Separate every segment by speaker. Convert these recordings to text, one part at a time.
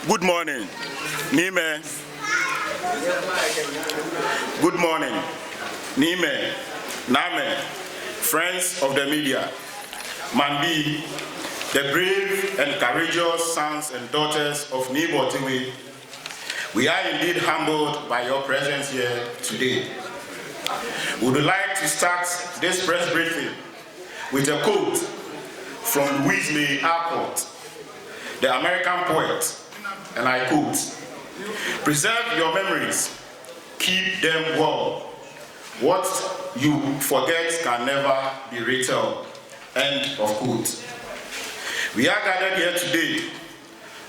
Speaker 1: Good morning, Nime. Good morning, Nime, Name, friends of the media, Mandi, the brave and courageous sons and daughters of Bortey, we are indeed humbled by your presence here today. We would like to start this press briefing with a quote from Louise May Alcott, the American poet, and I quote, "Preserve your memories, keep them well. What you forget can never be retold." End of quote. We are gathered here today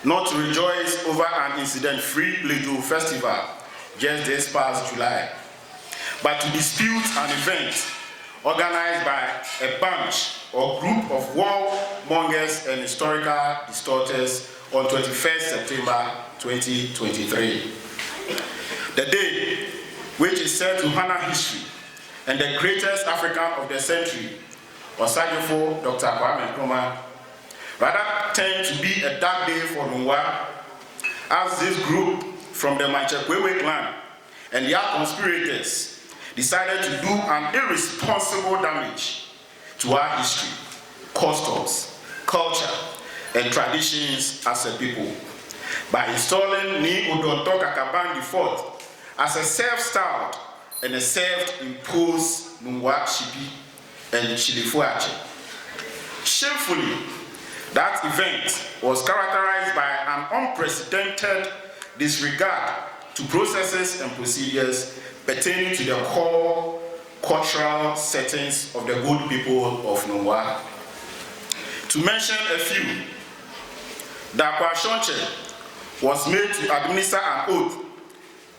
Speaker 1: not to rejoice over an incident-free Lejo festival just this past July, but to dispute an event organized by a bunch or group of warmongers and historical distorters on 21st September 2023. The day, which is said to honor history and the greatest African of the century, Tsilefoi Dr. Kwame Nkrumah, rather turned to be a dark day for Nungwa, as this group from the Manchekwewe clan and their conspirators decided to do an irresponsible damage to our history, customs, culture, and traditions as a people by installing Ni Odonto Kakaban IV as a self-styled and a self-imposed Nungwa Shipi and Tsilefoi. Shamefully, that event was characterized by an unprecedented disregard to processes and procedures pertaining to the core cultural settings of the good people of Nungwa. To mention a few, Dakwa Shonche was made to administer an oath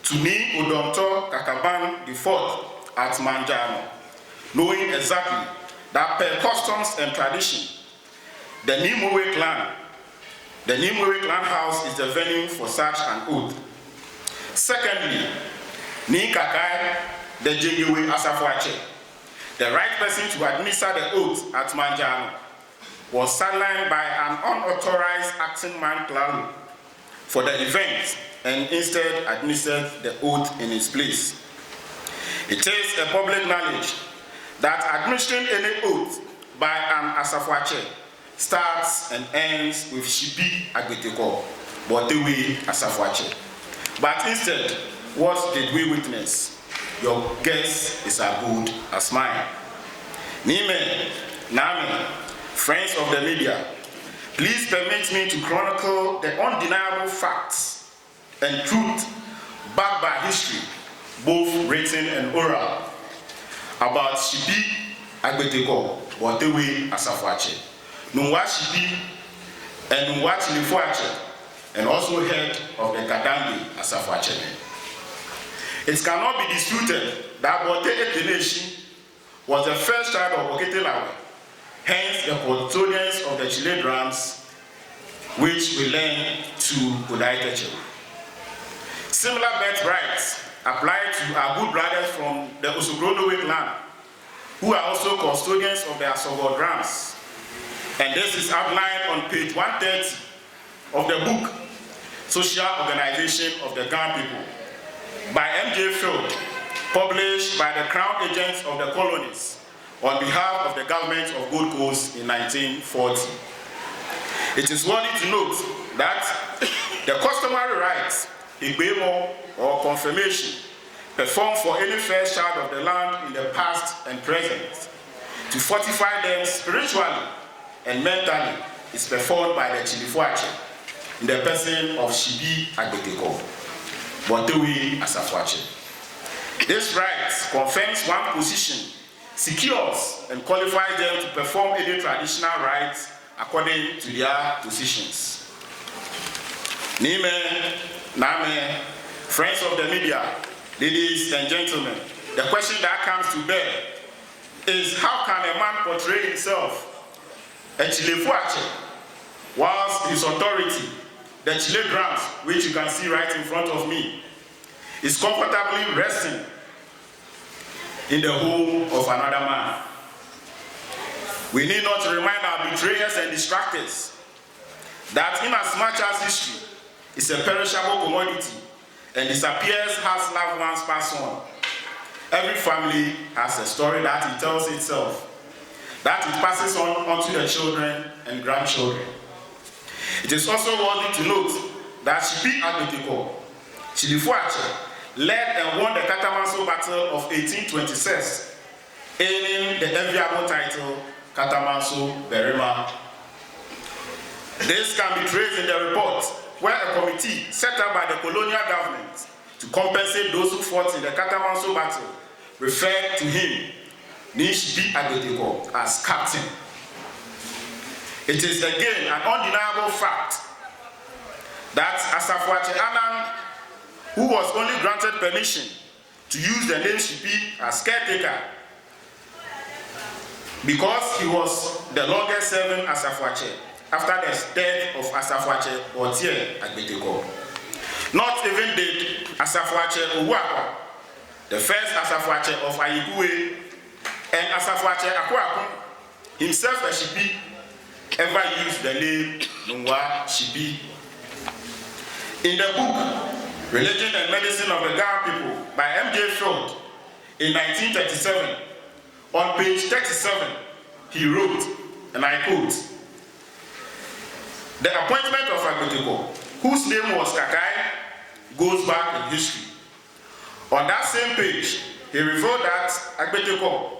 Speaker 1: to Ni Odonto Kakaban IV at Manjano, knowing exactly that per customs and tradition, the Nimwewe clan house is the venue for such an oath. Secondly, Ni Kakai, the Jegewe Asafuache, the right person to administer the oath at Manjano, was sidelined by an unauthorized acting man Klaru for the event and instead administered the oath in his place. It is a public knowledge that administering any oath by an Asafuache starts and ends with Shipi Agbeteko, Bortey Asafuache. But instead, what did we witness? Your guess is as good as mine. Nime, Name, friends of the media, please permit me to chronicle the undeniable facts and truth backed by history, both written and oral, about Shipi Agbeteko, Bortey Asafuache, Nungwa Shipi and Nungwa Tsilefoi, and also head of the Kadambi Asafuache. It cannot be disputed that Bortey Eteneshi was the first child of Oketelawe, hence the custodians of the Chile drums, which we learn to Udaiteche. Similar birthrights apply to our good brothers from the Osogrondowe clan, who are also custodians of the Asogo drums. And this is outlined on page 130 of the book, Social Organization of the Gan People, by M.J. Field, published by the Crown Agents of the Colonies on behalf of the government of Gold Coast in 1940. It is worthy to note that the customary rites, Igbemo or confirmation, performed for any first child of the land in the past and present, to fortify them spiritually and mentally, is performed by the Tsilefoi in the person of Shipi Agbeteko, Bortey Asafuache. This right confirms one position, secures and qualifies them to perform any traditional rites according to their positions. Nime, Name, friends of the media, ladies and gentlemen, the question that comes to bear is, how can a man portray himself, a Tsilefoi, whilst his authority, the Chile drums, which you can see right in front of me, is comfortably resting in the home of another man? We need not remind our betrayers and distractors that inasmuch as history is a perishable commodity and disappears as loved ones pass on, every family has a story that it tells itself, that it passes on onto the children and grandchildren. It is also worthy to note that Shipi Agbeteko, Tsilefoi, led and won the Katamanso Battle of 1826, earning the enviable title Katamanso Berima. This can be traced in the report where a committee set up by the colonial government to compensate those who fought in the Katamanso Battle referred to him, Shipi Agbeteko, as captain. It is again an undeniable fact that Asafuache Anan, who was only granted permission to use the name Shipi as caretaker because he was the longest serving Asafuache after the death of Asafuache Bortey Agbeteko. Not even did Asafuache Uwakwa, the first Asafuache of Ayigwe, and Asafuache Akwaku, himself a Shipi, ever used the name Nungwa Shipi. In the book, Religion and Medicine of the Ghana People by M.J. Field in 1937, on page 37, he wrote, and I quote, "The appointment of Agbeteko, whose name was Kakai, goes back in history." On that same page, he revealed that Agbeteko,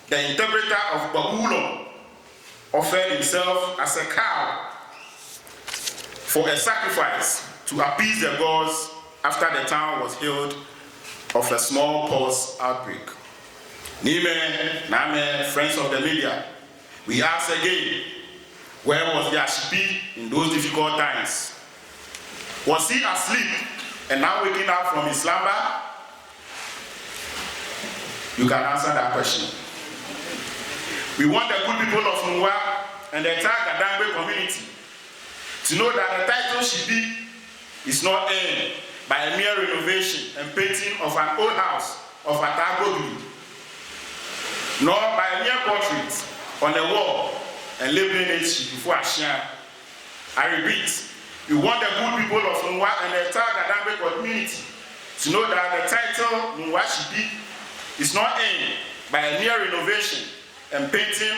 Speaker 1: the interpreter of Babulon, offered himself as a cow for a sacrifice to appease the gods after the town was healed of a smallpox outbreak. Nime, Name, friends of the media, we ask again, where was the Shipi in those difficult times? Was he asleep and now waking up from his slumber? You can answer that question. We want the good people of Nungwa and the entire Gadangbe community to know that the title Shipi is not earned by a mere renovation and painting of an old house of Atagogli, nor by a mere portrait on the wall and labeling it Shipifo Ashian. I repeat, we want the good people of Nungwa and the entire Gadangbe community to know that the title Nungwa Shipi is not earned by a mere renovation and painting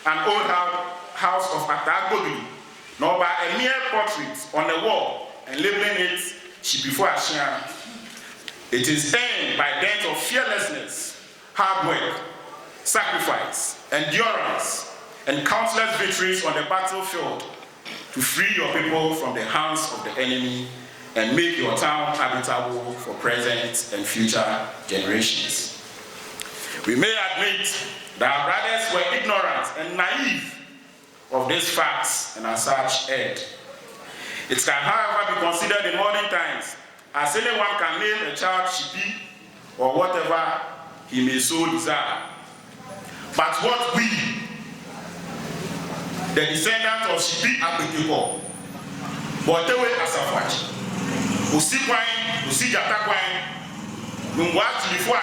Speaker 1: an old house of Atagogli, nor by a mere portrait on the wall and labeling it Shipifo Ashian. It is earned by dint of fearlessness, hard work, sacrifice, endurance, and countless victories on the battlefield to free your people from the hands of the enemy and make your town habitable for present and future generations. We may admit that our brothers were ignorant and naive of these facts and as such erred. It can, however, be considered in modern times as anyone can name a child Shipi or whatever he may so desire. But what we, the descendants of Shipi Agbeteko, Bortey Asafuache, Usikwain, Usijatakwain, Nungwa Tsilefoi,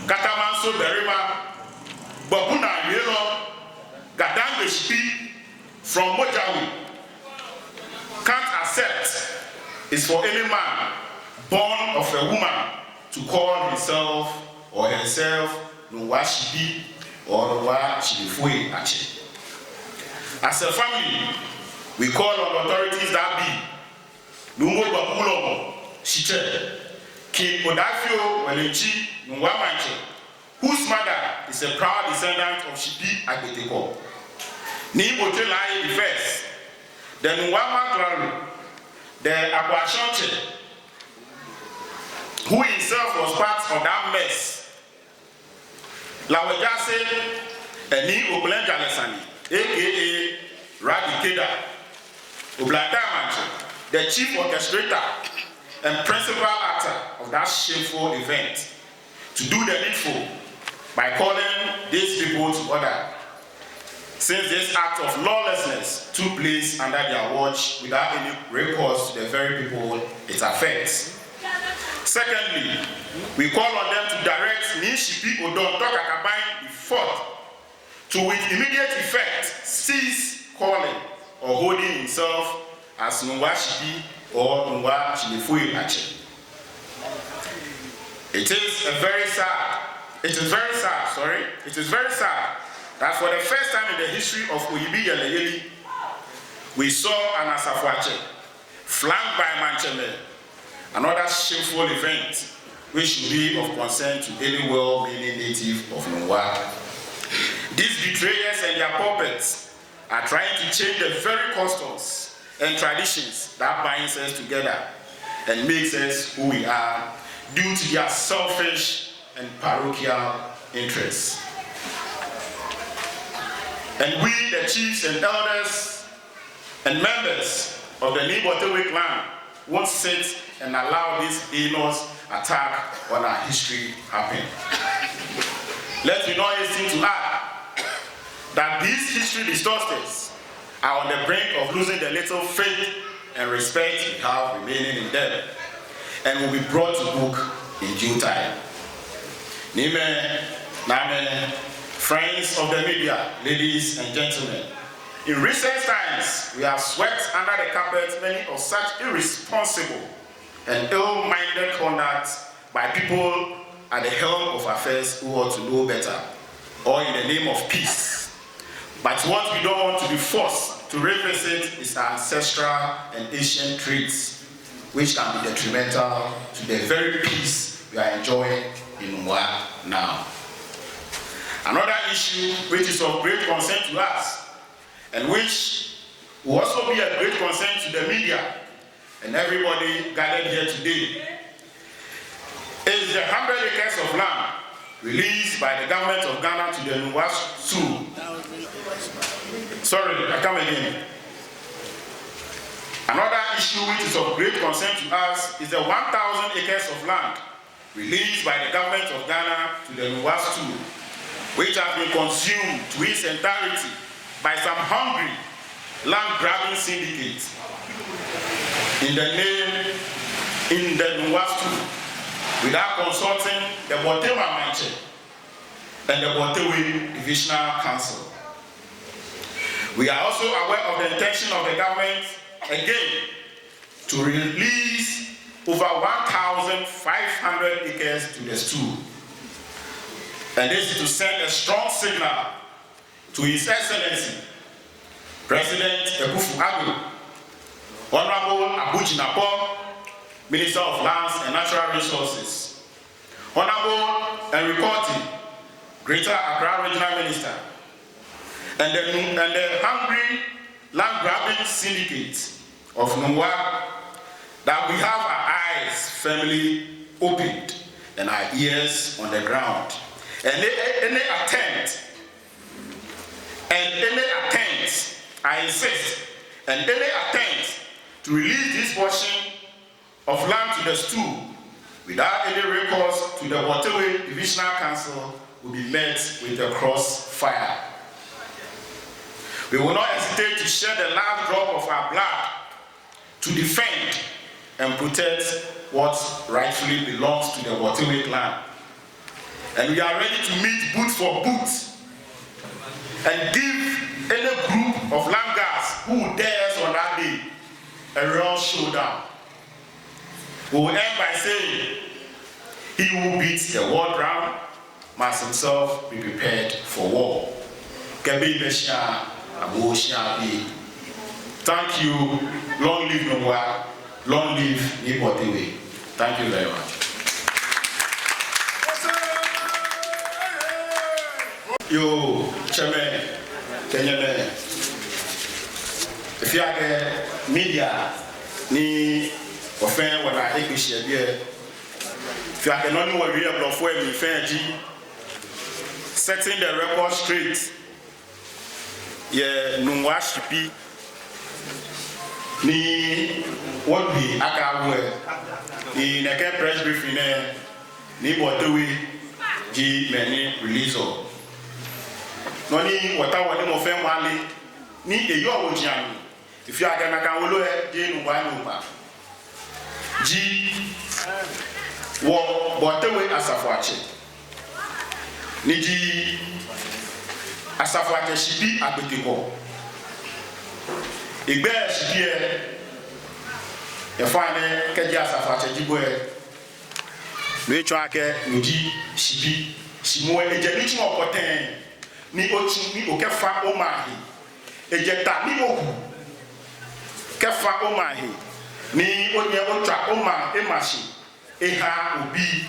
Speaker 1: Katamanso Berima, Babuna Yelo, Gadangbe Shipi from Mojawi, can't accept is for any man born of a woman to call himself or herself Nungwa Shipi or Nungwa Tsilefoi Atsɛ. As a family, we call on authorities that be Nungwa Babulomo Shiche, King Odafio Welenchi Nungwa Manche, whose mother is a proud descendant of Shipi Agbeteko. Ni Bortey the first, the Nungwa Manklaru, the Akwashonche, who himself was part of that mess. Lawejase, Eni Oblenjalesani, aka Rabbi Keda, Oblandamanche, the chief orchestrator and principal actor of that shameful event, to do the needful by calling these people to order, since this act of lawlessness took place under their watch without any recourse to the very people it affects. Secondly, we call on them to direct Shipi Odon Tokakabai IV to with immediate effect cease calling or holding himself as Nungwa Shipi or Nungwa Tsilefoi Atsɛ. It is very sad that for the first time in the history of Oyibi Yeleyeli, we saw an Asafo Atsɛ flanked by Mancheme, another shameful event which should be of concern to any well-meaning native of Nungwa. These betrayers and their puppets are trying to change the very customs and traditions that binds us together and makes us who we are due to their selfish and parochial interests. And we, the chiefs and elders and members of the Bortey clan, won't sit and allow this heinous attack on our history happen. Let me not hasten to add that these history distorters are on the brink of losing the little faith and respect we have remaining in them, and will be brought to book in due time. Name, friends of the media, ladies and gentlemen, in recent times, we have swept under the carpet many of such irresponsible and ill-minded conduct by people at the helm of affairs who ought to know better, or in the name of peace. But what we don't want to be forced to revisit is our ancestral and ancient traits, which can be detrimental to the very peace we are enjoying in Nungwa now. Another issue which is of great concern to us, and which will also be a great concern to the media and everybody gathered here today, is the 100 acres of land released by the government of Ghana to the Nungwa Zoo. Sorry, I come again. Another issue which is of great concern to us is the 1,000 acres of land released by the government of Ghana to the Nungwa Zoo, which has been consumed to its entirety by some hungry land-grabbing syndicates in the Nungwa Zoo, without consulting the Bortey and the Bortey Divisional Council. We are also aware of the intention of the government, again, to release over 1,500 acres to the zoo. And this is to send a strong signal to His Excellency, President Ekufu-Addo, Honorable Abu-Jinapong, Minister of Lands and Natural Resources, Honorable Bortey, Greater Accra Regional Minister, and the hungry land-grabbing syndicate of Nungwa, that we have our eyes firmly opened and our ears on the ground. And any attempt, I insist, and any attempt to release this portion of land to the zoo without any recourse to the Bortey Divisional Council will be met with a crossfire. We will not hesitate to shed the last drop of our blood to defend and protect what rightfully belongs to the Bortey clan. And we are ready to meet boot for boot and give any group of landguards who dares on that day a real showdown. We will end by saying, he who beats the war drum must himself be prepared for war. Thank you. Long live Nungwa. Long live Bortey. Thank you very much. Yo, Chairman, Kenyame. If you have media, ni offend what I think we should be. If you have not what we have before me, setting the record straight. Yeah, Nungwa shipi ni what we akawe ni neke press briefing ni Bortey ji many release o. Noni wata wani mo fe mali ni eyo ojian if you aga na kan wolo e je Nungwa nupa ji wo Bortey Asafo Atsɛ ni ji Asafo Atsɛ shibi agbetiko igbe shibi e fa ne keji Asafo Atsɛ jibo e no echo ake noji shibi shimo e je ni ti okoten ni ochi ni okefa omahi ejeta ni ohu kefa omahi ni onye otwa oma emashi eha obi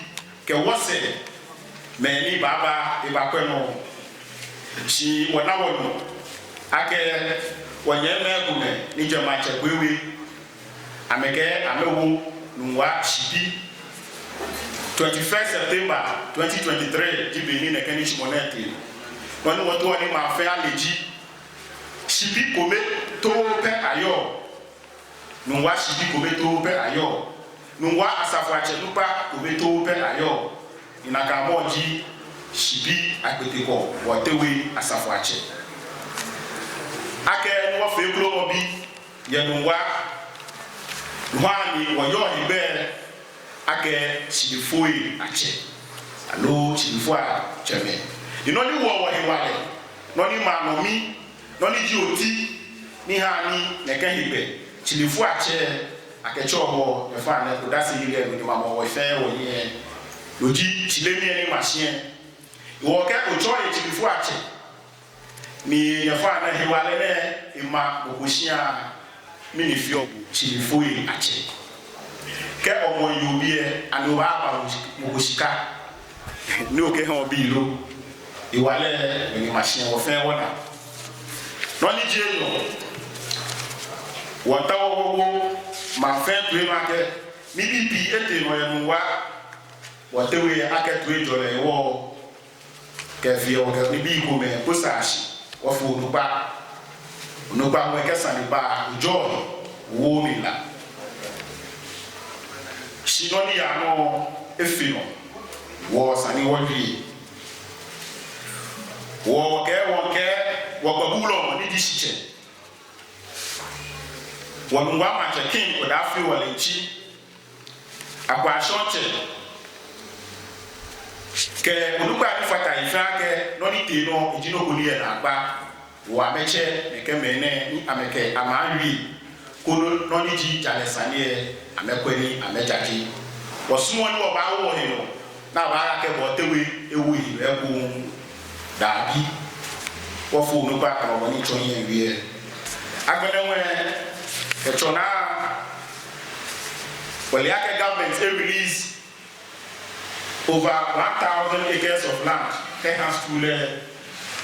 Speaker 1: ke wose meni baba ibakweno shi wona wono ake wonyeme gume ni jema chegwewe ameke amewo nwa shibi 21st September 2023 jibini nekeni chimonete wonu woto woni ma fe aleji shibi kome to pe ayo nwa shibi kome to pe ayo nwa asafo achenupa kome to pe ayo inaka moji shibi akpeteko wotewe asafo ache ake nwa fe glo obi ye nwa Wani woyo ibe ake Tsilefoi ache alo Tsilefoi cheme inoni wo hiwale noni manomi noni jioti ni hani neke hibe Tsilefoi ache ake chobo efa na kodasi ile ni mama wo fe wo ye loji Tsilemi ni machine wo ke ocho e Tsilefoi ache ni efa na hiwale ne ima bokushia mini fiobu Tsilefoi ache ke omo yobie ani wa ba mogoshika ni oke han bi lo iwale ni machine wo fe wona no ni je no wota wo ma fe tue ma ke ni bibi ete no ye wa wotewe ake tue jole wo ke fi o ke ni bi ko me ko sashi wo fu onugba mo ke sani ba joy wo mi la sinoni ya no efino wo sani wo bi wo ke wo gbagulo ni disiche wo ngwa ma chekin ko da fi wo lenchi akwa shonche ke onugba ni fata ifa ke no ni te no ejino ko ni e na agba wa meche neke mene ni ameke amanwi kono noni ji jalesanie amekweni amejaji wosumo ni oba wo he no na ba ke botewe ewu eku dabi wo fu no ba ka mo ni chon yen wie agbenewe ke chona waliake government release over 1,000 acres of land they have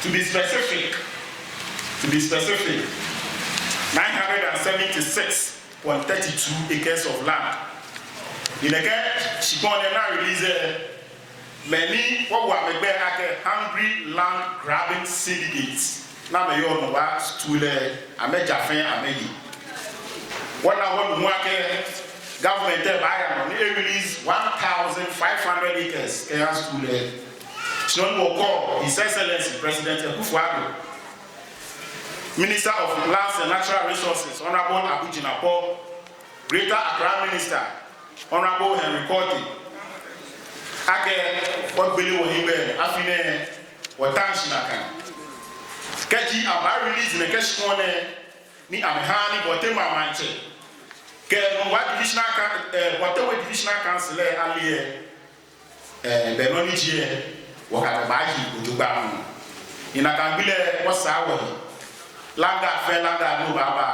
Speaker 1: to be specific 976.32 acres of land. In the case, she release many what were made by hungry land grabbing syndicates. Now, may you know what to the Amejafen Amegi. What I want to market government by release 1,500 acres. Has to the Shon Woko, His Excellency President Akufo-Addo, Minister of Lands and Natural Resources, Honorable Abu Jinapo, Greater Accra Minister, Honorable Henry Bortey, Ake, what Billy Wohibe, Afine, Watanshinakan. Keji aba release in the Keshmone, ni Amehani, Botema Manche. Ke what divisional council aliye, Benoni Jie, Wakabaji, Utubamu. Inakambile, what's our langa fe langa no baba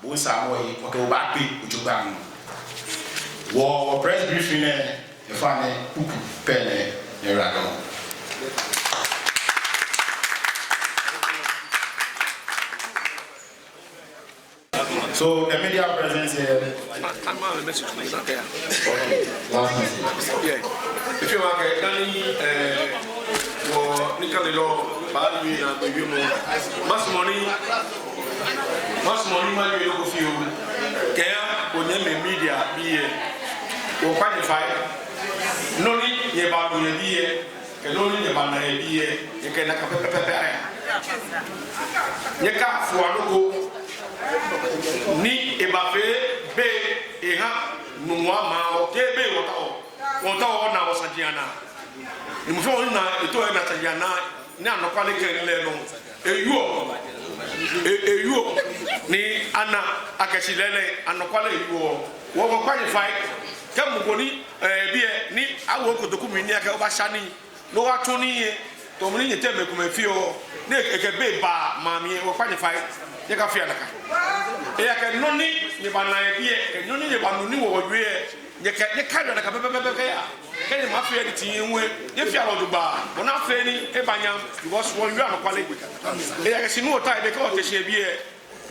Speaker 1: bo samoyi o ke o ba pe ojuba wo press briefing e fa ne puku pele ne rado so the media presence here I'm a message to me okay yeah if you want to dani wo nikalelo ba mi na be mo mas money ma you go feel kaya onye me media biye o qualify no ni ye ba do ye biye ke no ni ye ba na ye biye ye ke na ka pepe aya ye ka fu alugo ni e ba fe be e ha nwa ma o ke be wota o na wasajiana ni mo fo na eto e na tajiana ni anokwa le ke le no eyuo ni ana akashilele anokwa le eyuo wo go qualify ke mugoni bie ni awo kotoku mi ni aka oba shani no wa tuni ye to mo ni yete me kuma fi o
Speaker 2: ne ke be ba mami o kwa defy ye ka fia naka e ya ke noni ni ba na ye bie ke noni ye ba noni wo we ye ka yo naka be ya ke ma fia di tin enwe ye fia lo dugba bona fe ni e banyam because won yu amakwale e ya ke sinu ota e be ka o te she bie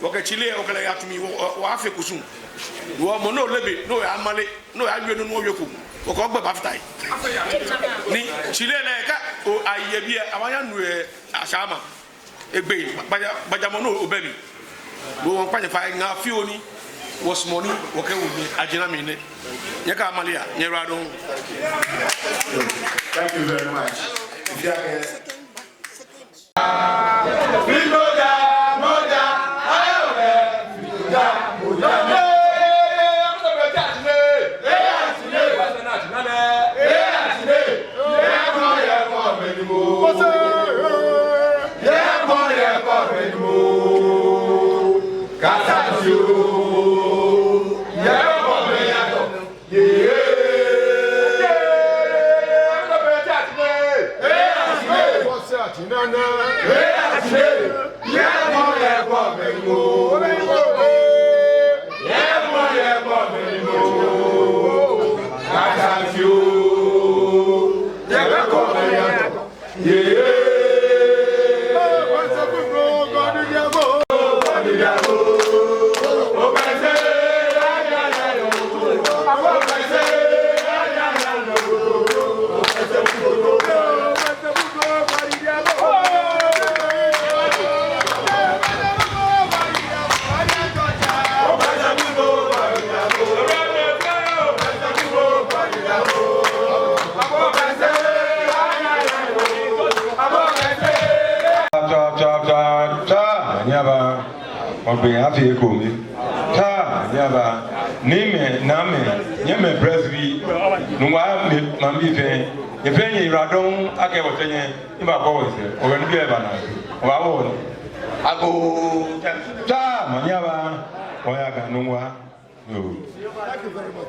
Speaker 2: wo ke chile o kele ya tumi wo afi kusun wo mo no lebe no ya amale no ya yu no wo ku o ko gba baftai ni chile le ka o aye bie awanya nu e asama egbe baja mo no obebi wo won kwanye fa nga fi oni wo smoni wo ke wuni agina mi ne ye ka amale ya ye rado.
Speaker 1: Thank you very much.
Speaker 3: Happy Komi. Ta Yaba Name Name Yeme Presby Nua Mambi if any Radon Akewatene in my boys or when you ever know. I go Ta Manyaba Oyaga Nua.
Speaker 4: Thank you very much.